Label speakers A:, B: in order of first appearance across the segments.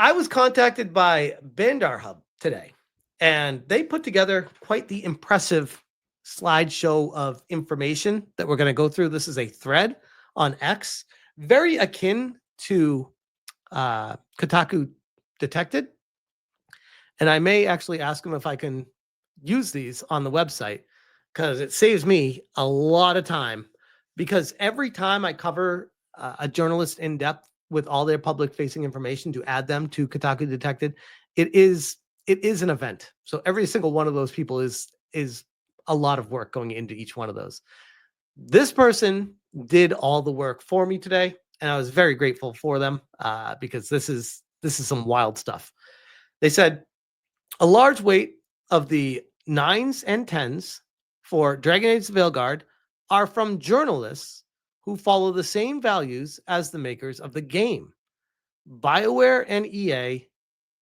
A: I was contacted by Bandar Hub today, and they put together quite the impressive slideshow of information that we're going to go through. This is a thread on X, very akin to Kotaku Detected. And I may actually ask them if I can use these on the website because it saves me a lot of time. Because every time I cover a journalist in depth with all their public facing information to add them to Kotaku Detected, it is an event. So every single one of those people is a lot of work going into each one of those. This person did all the work for me today, and I was very grateful for them because this is some wild stuff. They said a large weight of the 9s and 10s for Dragon Age the Veilguard are from journalists who follow the same values as the makers of the game. BioWare and EA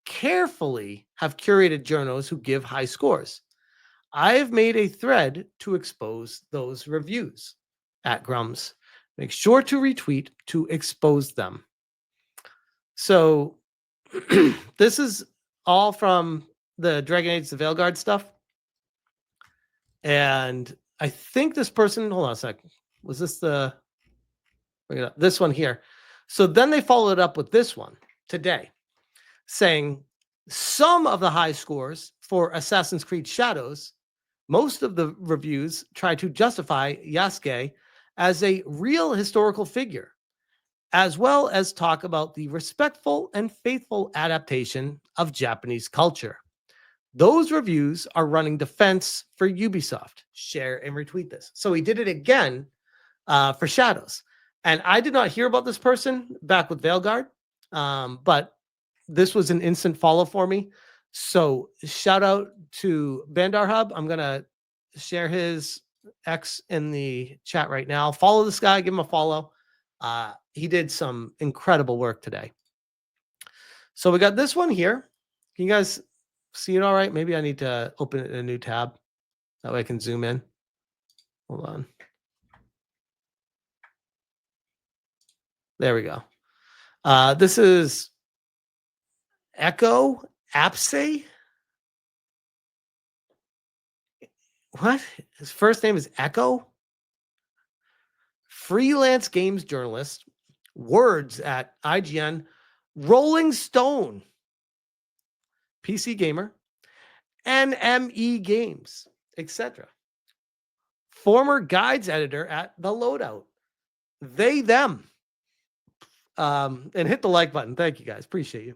A: carefully have curated journals who give high scores. I have made a thread to expose those reviews at Grums. Make sure to retweet to expose them. So this is all from the Dragon Age the Veilguard stuff. And I think this person, hold on a sec. Was this this one here? So then they followed up with this one today saying some of the high scores for Assassin's Creed Shadows, most of the reviews try to justify Yasuke as a real historical figure, as well as talk about the respectful and faithful adaptation of Japanese culture. Those reviews are running defense for Ubisoft. Share and retweet this. So he did it again for Shadows. And I did not hear about this person back with Veilguard, but this was an instant follow for me. So shout out to Bandar Hub. I'm going to share his X in the chat right now. Follow this guy. Give him a follow. He did some incredible work today. So we got this one here. Can you guys see it all right? Maybe I need to open it in a new tab. That way I can zoom in. Hold on. There we go. This is Echo Apse. What? His first name is Echo? Freelance games journalist. Words at IGN. Rolling Stone. PC Gamer. NME Games, etc. Former guides editor at The Loadout. They, them. And hit the like button. Thank you, guys. Appreciate you.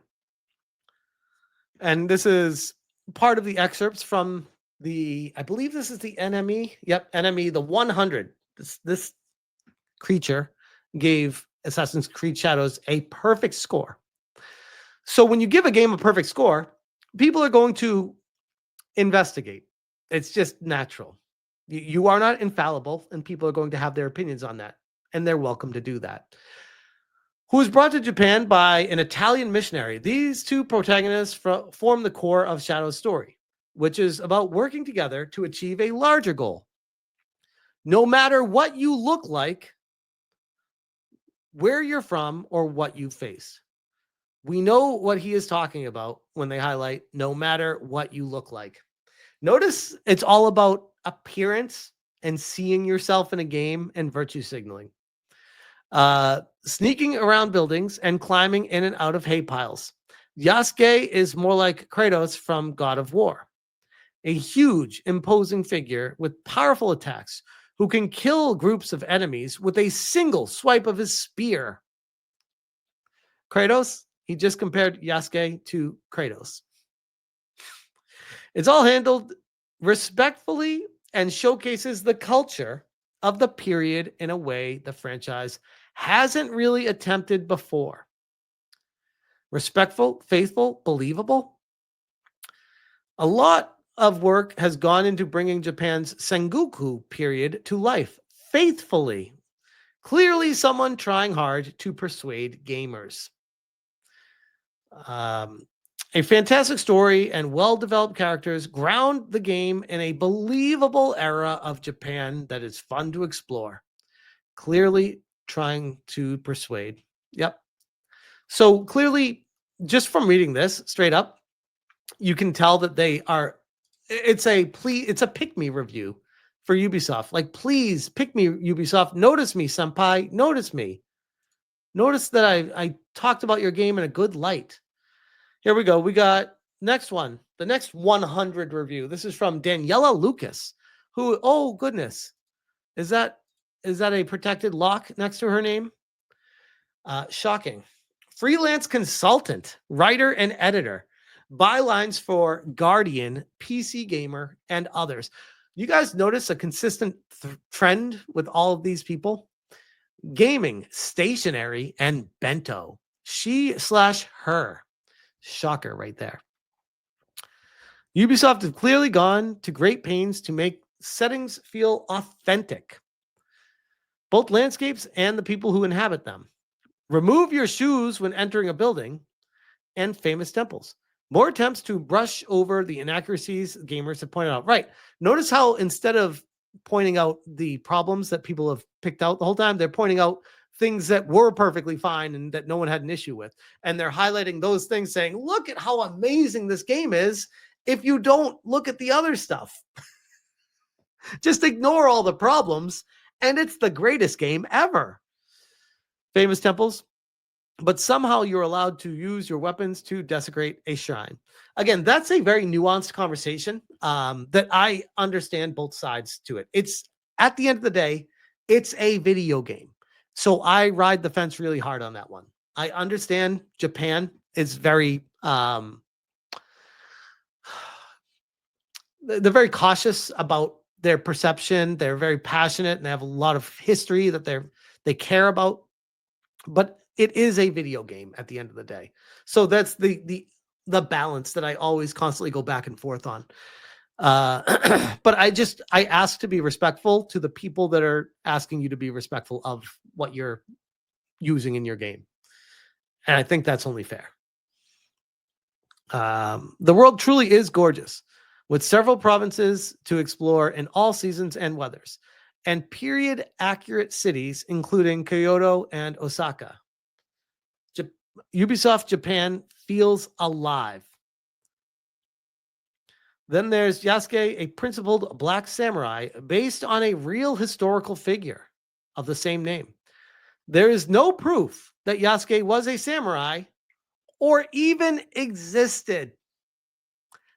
A: And this is part of the excerpts from I believe this is the NME. Yep, NME, the 100. This creature gave Assassin's Creed Shadows a perfect score. So when you give a game a perfect score, people are going to investigate. It's just natural. You are not infallible, and people are going to have their opinions on that, and they're welcome to do that. Who was brought to Japan by an Italian missionary. These two protagonists form the core of Shadow's story, which is about working together to achieve a larger goal. No matter what you look like, where you're from, or what you face. We know what he is talking about when they highlight no matter what you look like. Notice it's all about appearance and seeing yourself in a game and virtue signaling. Sneaking around buildings and climbing in and out of hay piles. Yasuke is more like Kratos from God of War. A huge, imposing figure with powerful attacks who can kill groups of enemies with a single swipe of his spear. Kratos, he just compared Yasuke to Kratos. It's all handled respectfully and showcases the culture of the period in a way the franchise hasn't really attempted before. Respectful, faithful, believable. A lot of work has gone into bringing Japan's Sengoku period to life faithfully. Clearly someone trying hard to persuade gamers. A fantastic story and well-developed characters ground the game in a believable era of Japan that is fun to explore. Clearly trying to persuade. Yep. So clearly just from reading this straight up, you can tell that it's a pick me review for Ubisoft. Like, please pick me, Ubisoft. Notice me, senpai. Notice me. Notice that I talked about your game in a good light. Here we go. We got next one, the next 100 review. This is from Daniela Lucas, who, oh goodness, is that a protected lock next to her name? Shocking. Freelance consultant, writer, and editor. Bylines for Guardian, PC Gamer, and others. You guys notice a consistent trend with all of these people? Gaming, stationary, and bento. She/her. Shocker right there. Ubisoft has clearly gone to great pains to make settings feel authentic, both landscapes and the people who inhabit them. Remove your shoes when entering a building, and famous temples. More attempts to brush over the inaccuracies gamers have pointed out. Right. Notice how instead of pointing out the problems that people have picked out the whole time, they're pointing out things that were perfectly fine and that no one had an issue with. And they're highlighting those things saying, look at how amazing this game is if you don't look at the other stuff. Just ignore all the problems, and it's the greatest game ever. Famous temples, but somehow you're allowed to use your weapons to desecrate a shrine. Again, that's a very nuanced conversation that I understand both sides to it. It's, at the end of the day, it's a video game. So I ride the fence really hard on that one. I understand Japan is very, they're very cautious about their perception. They're very passionate and they have a lot of history that they care about. But it is a video game at the end of the day. So that's the balance that I always constantly go back and forth on. But I ask to be respectful to the people that are asking you to be respectful of what you're using in your game. And I think that's only fair. The world truly is gorgeous, with several provinces to explore in all seasons and weathers, and period accurate cities, including Kyoto and Osaka. Ubisoft Japan feels alive. Then there's Yasuke, a principled black samurai based on a real historical figure of the same name. There is no proof that Yasuke was a samurai or even existed.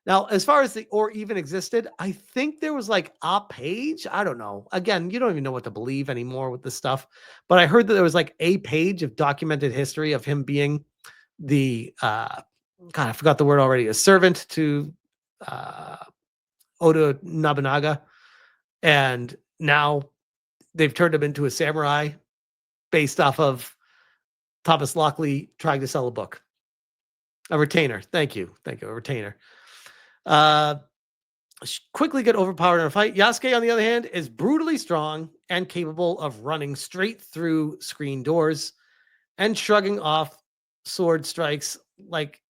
A: Now, as far as the or even existed, I think there was like a page. I don't know. Again, you don't even know what to believe anymore with this stuff. But I heard that there was like a page of documented history of him being the, God, I forgot the word already, a servant to Oda Nobunaga. And now they've turned him into a samurai based off of Thomas Lockley trying to sell a book. A retainer. Thank you. A retainer. Quickly get overpowered in a fight. Yasuke, on the other hand, is brutally strong and capable of running straight through screen doors and shrugging off sword strikes like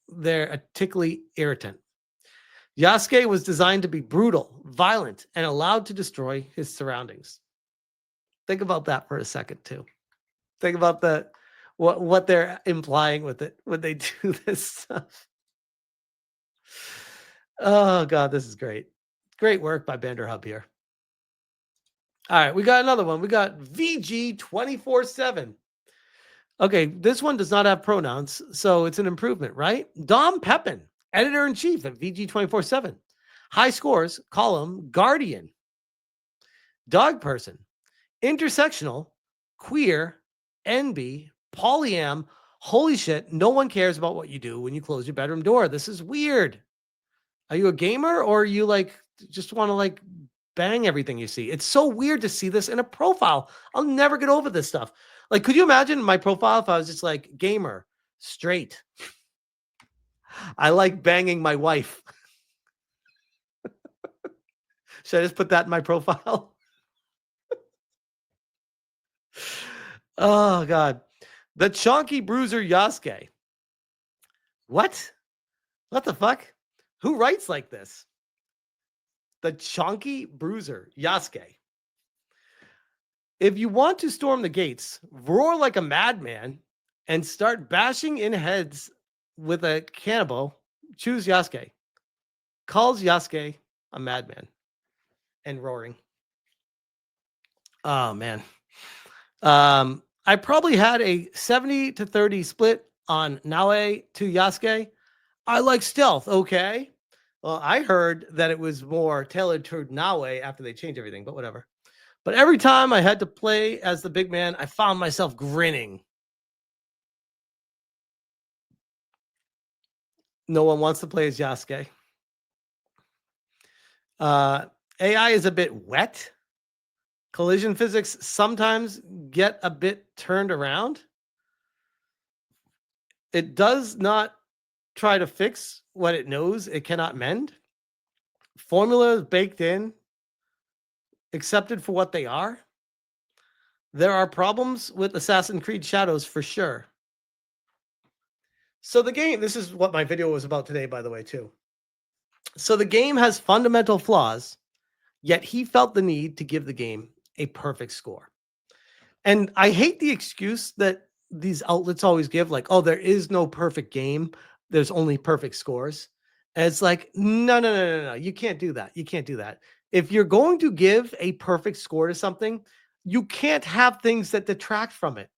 A: they're a tickly irritant. Yasuke was designed to be brutal, violent, and allowed to destroy his surroundings. Think about that for a second, too. Think about what they're implying with it when they do this stuff. Oh, God, this is great. Great work by Bender Hub here. All right, we got another one. We got VG247. Okay, this one does not have pronouns, so it's an improvement, right? Dom Pepin, editor-in-chief at VG247. High scores, column, Guardian. Dog person, intersectional, queer, NB, polyam. Holy shit, no one cares about what you do when you close your bedroom door. This is weird. Are you a gamer or are you like just want to like bang everything you see? It's so weird to see this in a profile. I'll never get over this stuff. Like, could you imagine my profile if I was just like gamer, straight? I like banging my wife. Should I just put that in my profile? Oh, God. The Chonky Bruiser Yasuke. What? What the fuck? Who writes like this? The Chonky Bruiser Yasuke. If you want to storm the gates, roar like a madman, and start bashing in heads with a cannibal, choose Yasuke. Calls Yasuke a madman and roaring. Oh man. I probably had a 70-30 split on Naue to Yasuke. I like stealth, okay. Well, I heard that it was more tailored toward Naue after they changed everything, but whatever. But every time I had to play as the big man, I found myself grinning. No one wants to play as Yasuke. AI is a bit wet. Collision physics sometimes get a bit turned around. It does not try to fix what it knows it cannot mend. Formulas baked in, accepted for what they are. There are problems with Assassin's Creed Shadows for sure. So the game, this is what my video was about today, by the way, too. So the game has fundamental flaws, yet he felt the need to give the game a perfect score. And I hate the excuse that these outlets always give, like, oh, there is no perfect game. There's only perfect scores. And it's like, no. You can't do that. You can't do that. If you're going to give a perfect score to something, you can't have things that detract from it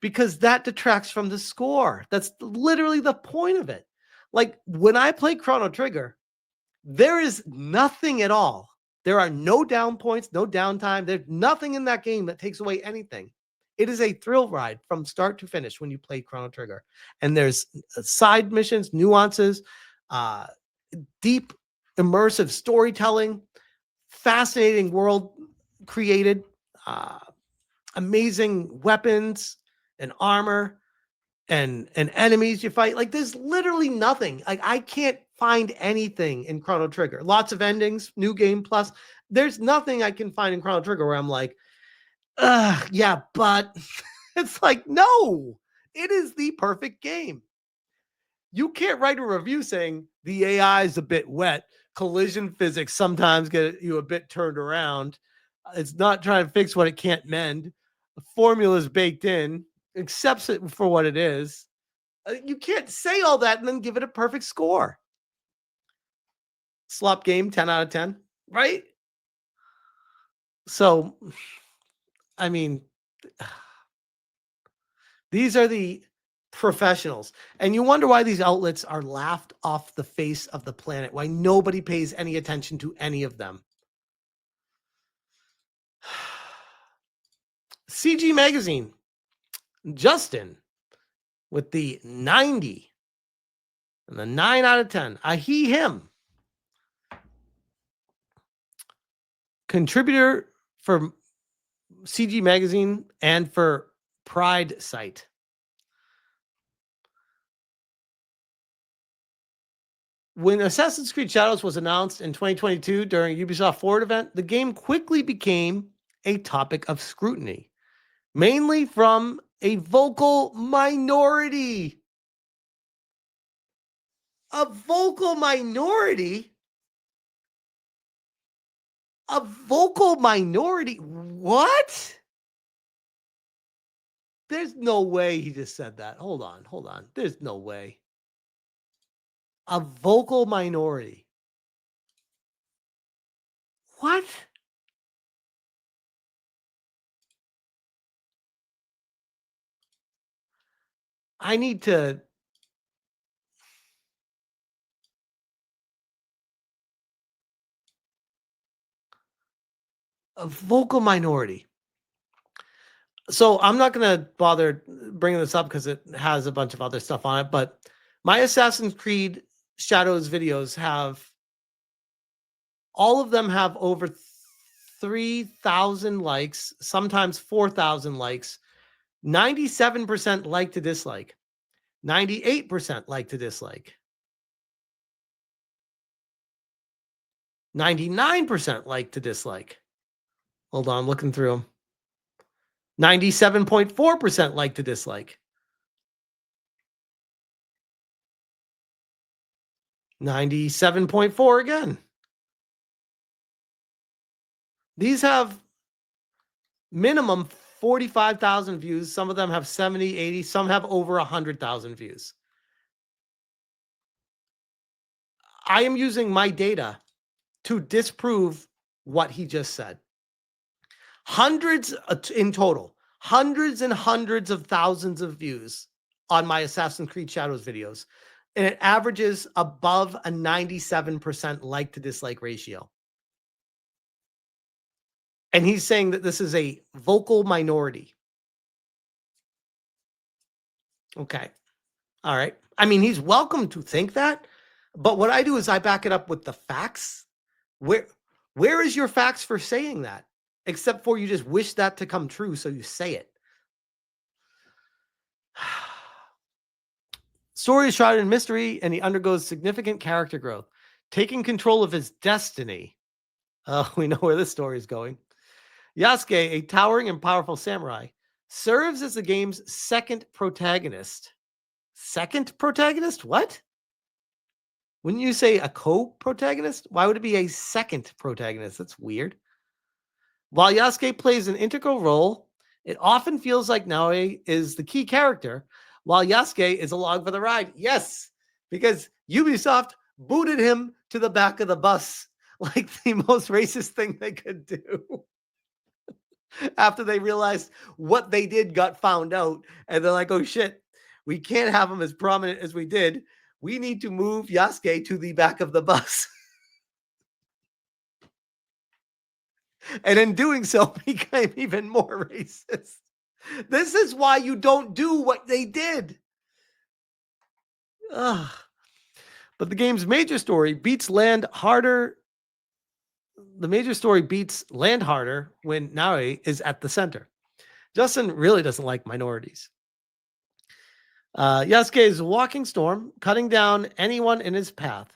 A: because that detracts from the score. That's literally the point of it. Like when I play Chrono Trigger, there is nothing at all. There are no down points, no downtime. There's nothing in that game that takes away anything. It is a thrill ride from start to finish when you play Chrono Trigger. And there's side missions, nuances, uh, deep, immersive storytelling, fascinating world created, uh, amazing weapons and armor and enemies you fight. Like there's literally nothing. Like I can't find anything in Chrono Trigger. Lots of endings, new game plus. There's nothing I can find in Chrono Trigger where I'm like, yeah, but it's like, no, it is the perfect game. You can't write a review saying the AI is a bit wet. Collision physics sometimes get you a bit turned around. It's not trying to fix what it can't mend. The formula is baked in, accepts it for what it is. You can't say all that and then give it a perfect score. Slop game, 10 out of 10, right? So, I mean, these are the professionals. And you wonder why these outlets are laughed off the face of the planet, why nobody pays any attention to any of them. CG Magazine, Justin, with the 90 and the 9 out of 10. Him. Contributor for CG Magazine and for Pride site. When Assassin's Creed Shadows was announced in 2022 during Ubisoft Forward event, the game quickly became a topic of scrutiny, mainly from a vocal minority. A vocal minority? A vocal minority? What? There's no way he just said that. Hold on. There's no way. A vocal minority. What? I need to. A vocal minority. So I'm not going to bother bringing this up because it has a bunch of other stuff on it. But my Assassin's Creed Shadows videos have, all of them have over 3,000 likes, sometimes 4,000 likes, 97% like to dislike, 98% like to dislike, 99% like to dislike. Hold on, I'm looking through them. 97.4% like to dislike. 97.4 again. These have minimum 45,000 views. Some of them have 70, 80. Some have over 100,000 views. I am using my data to disprove what he just said. Hundreds in total, hundreds and hundreds of thousands of views on my Assassin's Creed Shadows videos. And it averages above a 97% like to dislike ratio. And he's saying that this is a vocal minority. Okay. All right. I mean, he's welcome to think that, but what I do is I back it up with the facts. Where is your facts for saying that? Except for you just wish that to come true, so you say it. Story is shrouded in mystery, and he undergoes significant character growth, taking control of his destiny. We know where this story is going. Yasuke, a towering and powerful samurai, serves as the game's second protagonist. Second protagonist? What? Wouldn't you say a co-protagonist? Why would it be a second protagonist? That's weird. While Yasuke plays an integral role, it often feels like Naoe is the key character, while Yasuke is along for the ride. Yes, because Ubisoft booted him to the back of the bus like the most racist thing they could do. After they realized what they did got found out, and they're like, oh shit, we can't have him as prominent as we did. We need to move Yasuke to the back of the bus. And in doing so, became even more racist. This is why you don't do what they did. Ugh. But the game's major story beats land harder. The major story beats land harder when Naoe is at the center. Justin really doesn't like minorities. Yasuke is a walking storm, cutting down anyone in his path.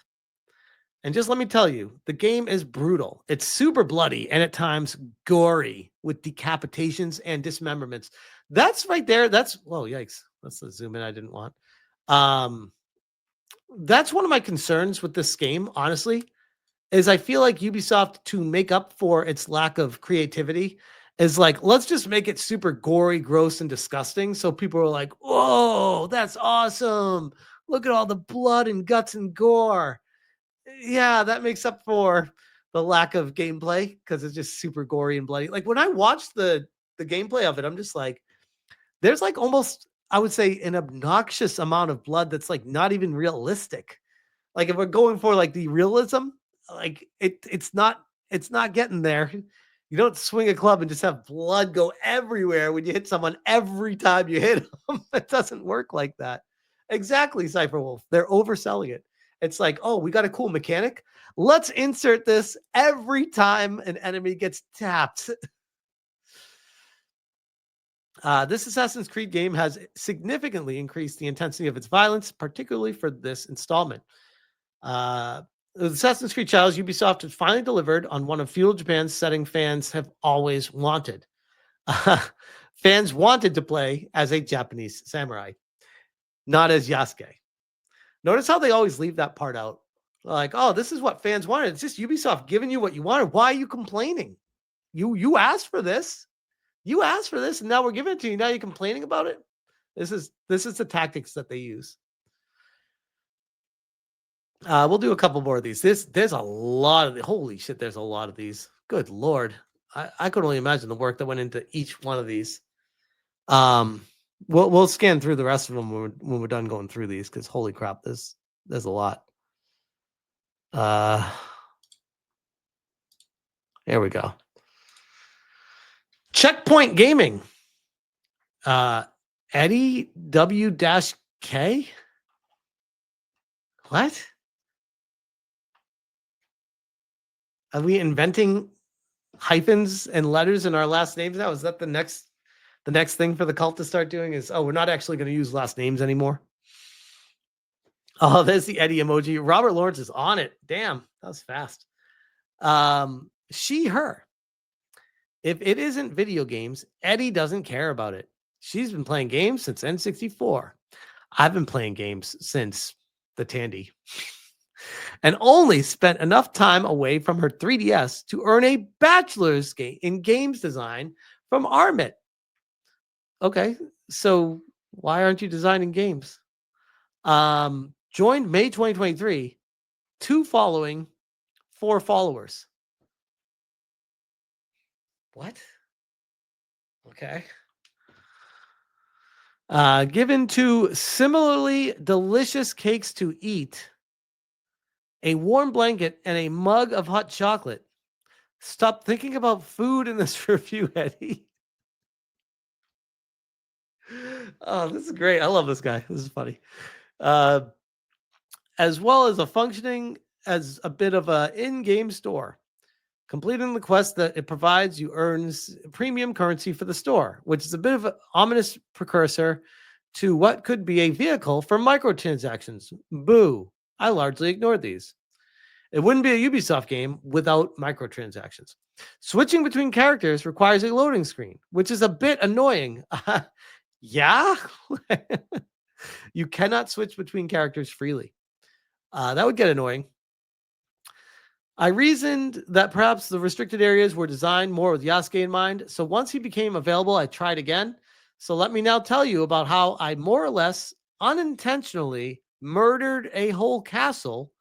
A: And just let me tell you, the game is brutal. It's super bloody and at times gory with decapitations and dismemberments. That's right there. That's, whoa, yikes. That's the zoom in I didn't want. That's one of my concerns with this game, honestly, is I feel like Ubisoft, to make up for its lack of creativity, is like, let's just make it super gory, gross, and disgusting. So people are like, whoa, that's awesome. Look at all the blood and guts and gore. Yeah, that makes up for the lack of gameplay because it's just super gory and bloody. Like when I watched the gameplay of it, I'm just like, there's like almost, I would say, an obnoxious amount of blood that's like not even realistic. Like if we're going for like the realism, like it's not getting there. You don't swing a club and just have blood go everywhere when you hit someone every time you hit them. It doesn't work like that. Exactly, Cypherwolf. They're overselling it. It's like, oh, we got a cool mechanic. Let's insert this every time an enemy gets tapped. This Assassin's Creed game has significantly increased the intensity of its violence, particularly for this installment. Assassin's Creed Shadows, Ubisoft has finally delivered on one of Feudal Japan's setting fans have always wanted. Fans wanted to play as a Japanese samurai, not as Yasuke. Notice how they always leave that part out. Like, oh, this is what fans wanted. It's just Ubisoft giving you what you wanted. Why are you complaining? You asked for this. You asked for this, and now we're giving it to you. Now you're complaining about it. This is the tactics that they use. We'll do a couple more of these. There's a lot of holy shit. There's a lot of these. Good Lord. I could only imagine the work that went into each one of these. We'll scan through the rest of them when we're done going through these, because holy crap, there's a lot. Here we go. Checkpoint Gaming. Eddie W-K. What? Are we inventing hyphens and letters in our last names now? Is that the next thing for the cult to start doing? Is, oh, we're not actually going to use last names anymore. Oh, there's the Eddie emoji. Robert Lawrence is on it. Damn, that was fast. She, her. If it isn't video games, Eddie doesn't care about it. She's been playing games since N64. I've been playing games since the Tandy. And only spent enough time away from her 3DS to earn a bachelor's in games design from Armit. Okay, so why aren't you designing games? Joined May 2023. 2 following, 4 followers. What? Okay. Given 2 similarly delicious cakes to eat, a warm blanket, and a mug of hot chocolate. Stop thinking about food in this review, Eddie. Oh, this is great. I love this guy. This is funny. Uh, as well as a functioning as a bit of a in-game store. Completing the quest that it provides you earns premium currency for the store, which is a bit of an ominous precursor to what could be a vehicle for microtransactions. Boo. I largely ignored these. It wouldn't be a Ubisoft game without microtransactions. Switching between characters requires a loading screen, which is a bit annoying. Yeah? You cannot switch between characters freely. That would get annoying. I reasoned that perhaps the restricted areas were designed more with Yasuke in mind. So once he became available, I tried again. So let me now tell you about how I more or less unintentionally murdered a whole castle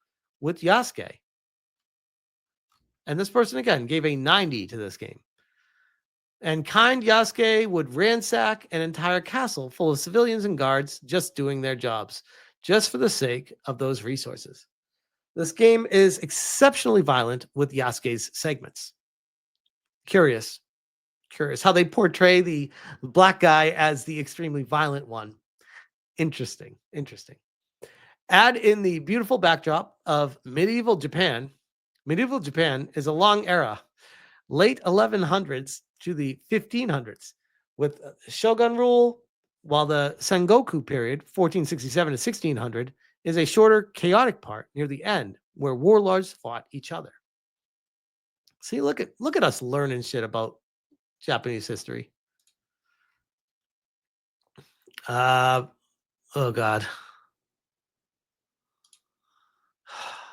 A: with Yasuke. And this person again gave a 90 to this game. And kind Yasuke would ransack an entire castle full of civilians and guards just doing their jobs, just for the sake of those resources. This game is exceptionally violent with Yasuke's segments. Curious how they portray the black guy as the extremely violent one. Interesting. Add in the beautiful backdrop of medieval Japan. Medieval Japan is a long era, late 1100s to the 1500s, with shogun rule, while the Sengoku period, 1467 to 1600, is a shorter, chaotic part near the end where warlords fought each other. See, look at us learning shit about Japanese history. Oh God.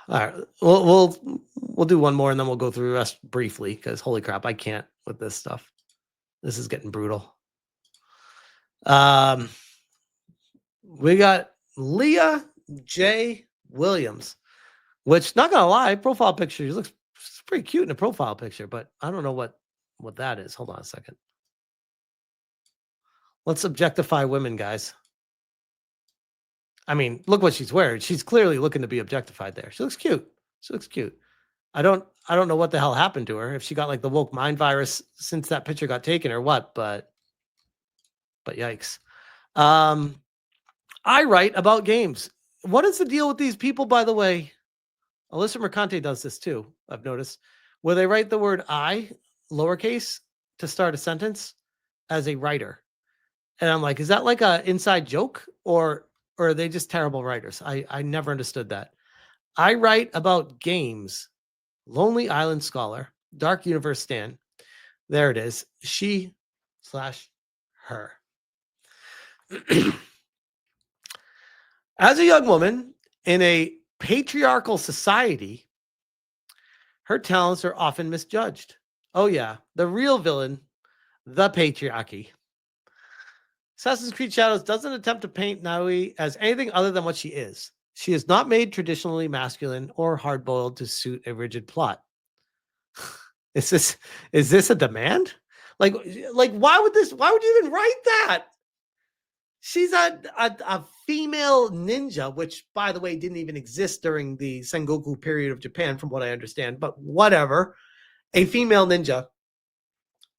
A: All right, we'll do one more and then we'll go through the rest briefly because holy crap, I can't with this stuff. This is getting brutal. We got Leah J. Williams, which not gonna lie, profile picture, she looks pretty cute in a profile picture, but I don't know what that is. Hold on a second. Let's objectify women, guys. I mean, look what she's wearing. She's clearly looking to be objectified there. She looks cute. I don't know what the hell happened to her. If she got like the woke mind virus since that picture got taken or what, but yikes. I write about games. What is the deal with these people, by the way? Alyssa Mercante does this too, I've noticed, where they write the word I, lowercase, to start a sentence as a writer. And I'm like, is that like an inside joke or are they just terrible writers? I never understood that. I write about games. Lonely Island Scholar, Dark Universe Stan. There it is. She/her. As a young woman in a patriarchal society, her talents are often misjudged. Oh, yeah. The real villain, the patriarchy. Assassin's Creed Shadows doesn't attempt to paint Naui as anything other than what she is. She is not made traditionally masculine or hard-boiled to suit a rigid plot. Is this a demand? Like why would you even write that? She's a female ninja, which by the way didn't even exist during the Sengoku period of Japan, from what I understand. But whatever, a female ninja.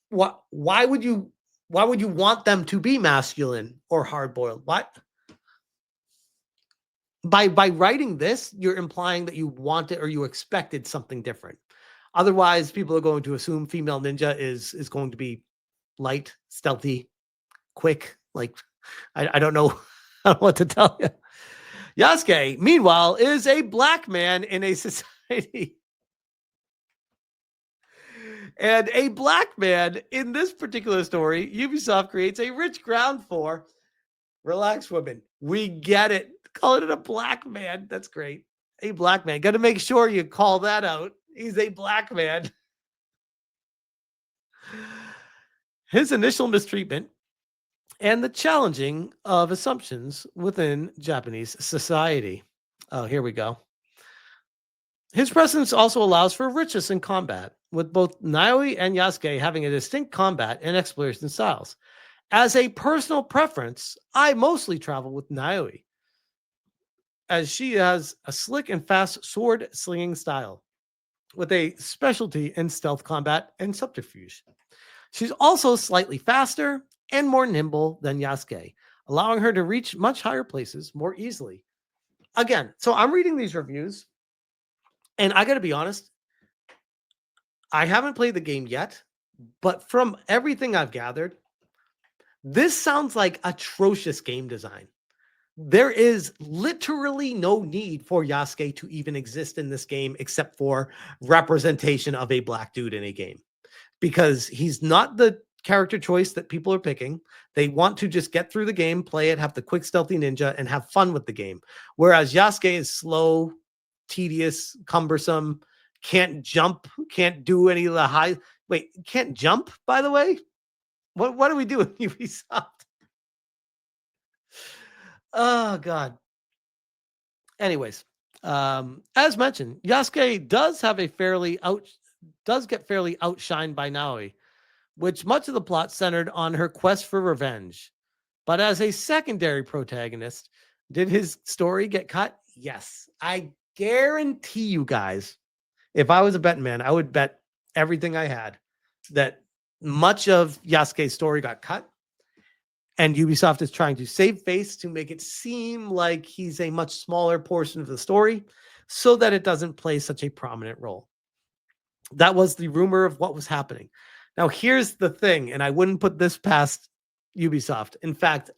A: Why would you want them to be masculine or hard boiled? What? By writing this, you're implying that you wanted or you expected something different. Otherwise, people are going to assume female ninja is going to be light, stealthy, quick. Like, I don't know, I don't know what to tell you. Yasuke, meanwhile, is a black man in a society. And a black man in this particular story, Ubisoft creates a rich ground for. Relax, women. We get it. Calling it a black man. That's great. A black man. Got to make sure you call that out. He's a black man. His initial mistreatment and the challenging of assumptions within Japanese society. Oh, here we go. His presence also allows for richness in combat, with both Naoi and Yasuke having a distinct combat and exploration styles. As a personal preference, I mostly travel with Naoi, as she has a slick and fast sword slinging style, with a specialty in stealth combat and subterfuge. She's also slightly faster and more nimble than Yasuke, allowing her to reach much higher places more easily. Again, so I'm reading these reviews, and I got to be honest, I haven't played the game yet, but from everything I've gathered, this sounds like atrocious game design. There is literally no need for Yasuke to even exist in this game except for representation of a black dude in a game, because he's not the character choice that people are picking. They want to just get through the game, play it, have the quick stealthy ninja, and have fun with the game. Whereas Yasuke is slow, tedious, cumbersome, can't jump, can't do any of the high. Wait, can't jump, by the way? What do we do in Ubisoft? Oh God. Anyways, as mentioned, Yasuke does get fairly outshined by Naoi, which much of the plot centered on her quest for revenge. But as a secondary protagonist, did his story get cut? Yes. I guarantee you guys, if I was a betting man, I would bet everything I had that much of Yasuke's story got cut. And Ubisoft is trying to save face to make it seem like he's a much smaller portion of the story so that it doesn't play such a prominent role. That was the rumor of what was happening. Now, here's the thing, and I wouldn't put this past Ubisoft. In fact,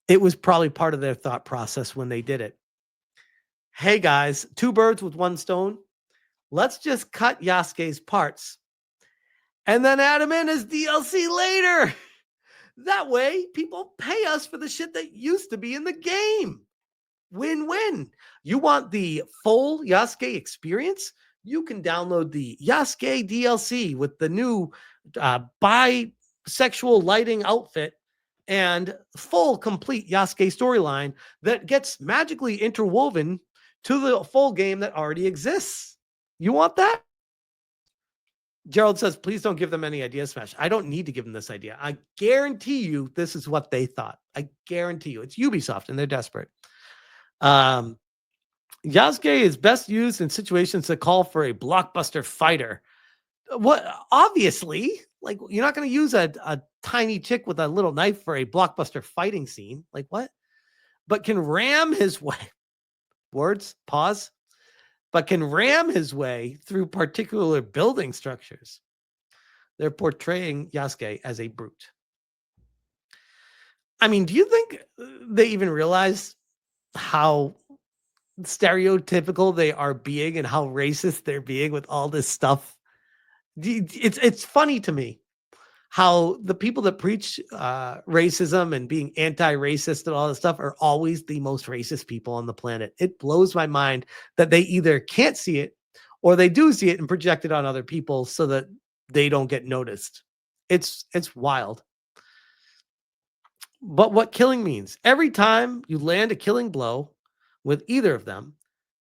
A: it was probably part of their thought process when they did it. Hey guys, two birds with one stone. Let's just cut Yasuke's parts and then add him in as DLC later. That way, people pay us for the shit that used to be in the game. Win-win. You want the full Yasuke experience? You can download the Yasuke DLC with the new bisexual lighting outfit and full complete Yasuke storyline that gets magically interwoven to the full game that already exists. You want that? Gerald says, please don't give them any ideas, Smash. I don't need to give them this idea. I guarantee you this is what they thought. I guarantee you. It's Ubisoft and they're desperate. Yasuke is best used in situations that call for a blockbuster fighter. What? Obviously, like you're not going to use a tiny chick with a little knife for a blockbuster fighting scene. Like what? But can ram his way. Words, pause. But can ram his way through particular building structures. They're portraying Yasuke as a brute. I mean, do you think they even realize how stereotypical they are being and how racist they're being with all this stuff? It's funny to me how the people that preach racism and being anti-racist and all this stuff are always the most racist people on the planet. It blows my mind that they either can't see it or they do see it and project it on other people so that they don't get noticed. It's wild. But what killing means, every time you land a killing blow with either of them,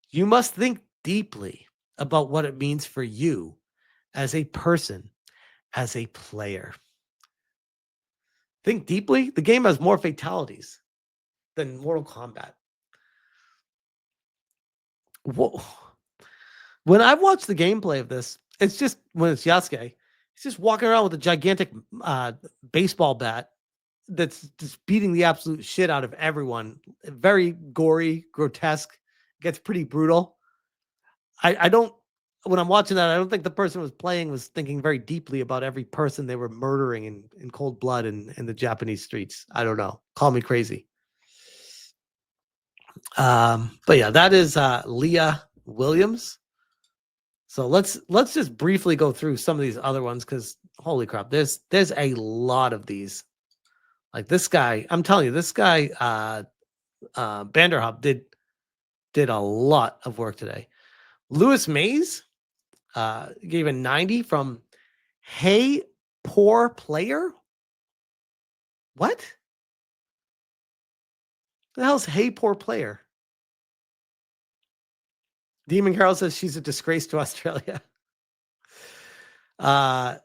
A: you must think deeply about what it means for you as a person, as a player. Think deeply. The game has more fatalities than Mortal Kombat. Whoa. When I've watched the gameplay of this, it's just when it's Yasuke, he's just walking around with a gigantic baseball bat that's just beating the absolute shit out of everyone. Very gory, grotesque, gets pretty brutal. I don't, when I'm watching that, I don't think the person was playing was thinking very deeply about every person they were murdering in cold blood in the Japanese streets. I don't know. Call me crazy. But yeah, that is Leah Williams. So let's just briefly go through some of these other ones because holy crap, there's a lot of these. Like this guy, I'm telling you, this guy, Vanderhop did a lot of work today. Lewis Mays gave a 90 from Hey Poor Player. What? The hell's Hey Poor Player? Demon Carol says she's a disgrace to Australia. A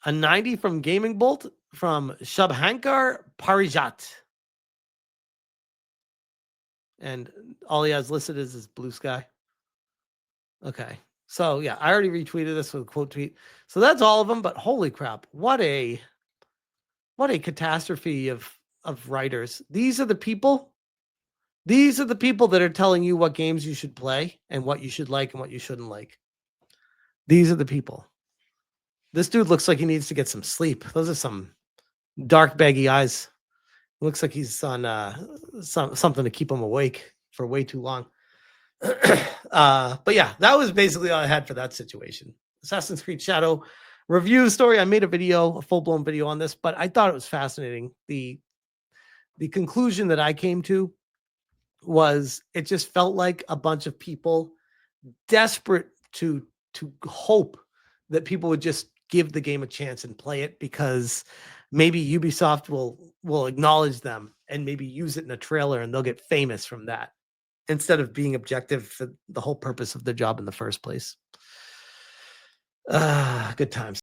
A: 90 from Gaming Bolt from Shubhankar Parijat. And all he has listed is his blue sky. Okay. So yeah, I already retweeted this with a quote tweet. So that's all of them, but holy crap, what a catastrophe of writers. These are the people that are telling you what games you should play and what you should like and what you shouldn't like. These are the people. This dude looks like he needs to get some sleep. Those are some dark, baggy eyes. Looks like he's on something to keep him awake for way too long. But yeah, that was basically all I had for that situation. Assassin's Creed Shadow review story. I made a full-blown video on this, but I thought it was fascinating. The conclusion that I came to was it just felt like a bunch of people desperate to hope that people would just give the game a chance and play it because maybe Ubisoft will acknowledge them and maybe use it in a trailer and they'll get famous from that instead of being objective for the whole purpose of their job in the first place. Good times.